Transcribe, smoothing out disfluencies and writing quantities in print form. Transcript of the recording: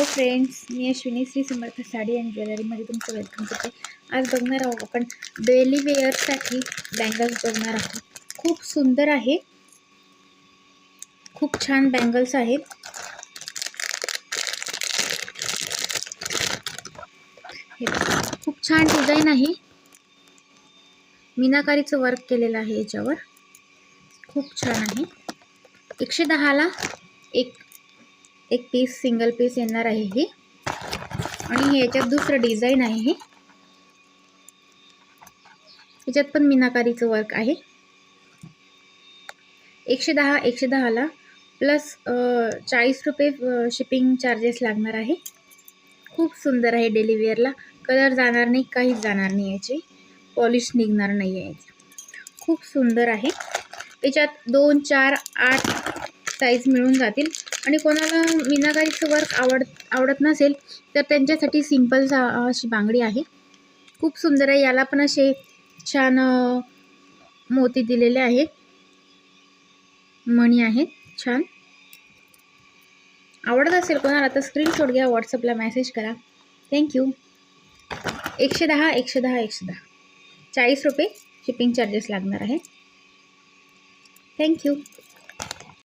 Friends, मी Ashwini Shri Samarth Saree and ज्वेलरीमध्ये तुमचं वेलकम करते। आज बघणार आहोत आपण डेली वेअरसाठी बँगल्स बघणार आहोत। खूप सुंदर आहे, खूप छान बँगल्स आहेत। हे खूप छान डिझाइन आहे, मीनाकारीचं वर्क केलेलं आहे याच्यावर, खूप छान आहे। 110 ला एक पीस सिंगल पीस येणार आहे हे, आणि हे याच्यात दुसरं डिझाइन आहे। हे याच्यात पण मीनाकारीचं वर्क आहे। 110 ला प्लस 40 रुपये शिपिंग चार्जेस लागणार आहे। खूप सुंदर आहे, डेली वेअरला कलर जाणार नाही, काहीच जाणार नाही, याची पॉलिश निघणार नाही आहे। खूप सुंदर आहे, याच्यात 2, 4, 8 साइज मिळून जातील। आणि कोणाला मीनाकारीचं वर्क आवडत नसेल तर त्यांच्यासाठी सिंपल अशी बांगडी आहे, खूप सुंदर आहे। याला पण असे छान मोती दिलेले आहेत, मणी आहेत छान। आवडत असेल कोणाला तर स्क्रीनशॉट घ्या, व्हॉट्सअपला मेसेज करा। थँक्यू। 110 40 रुपये शिपिंग चार्जेस लागणार आहे। थँक्यू।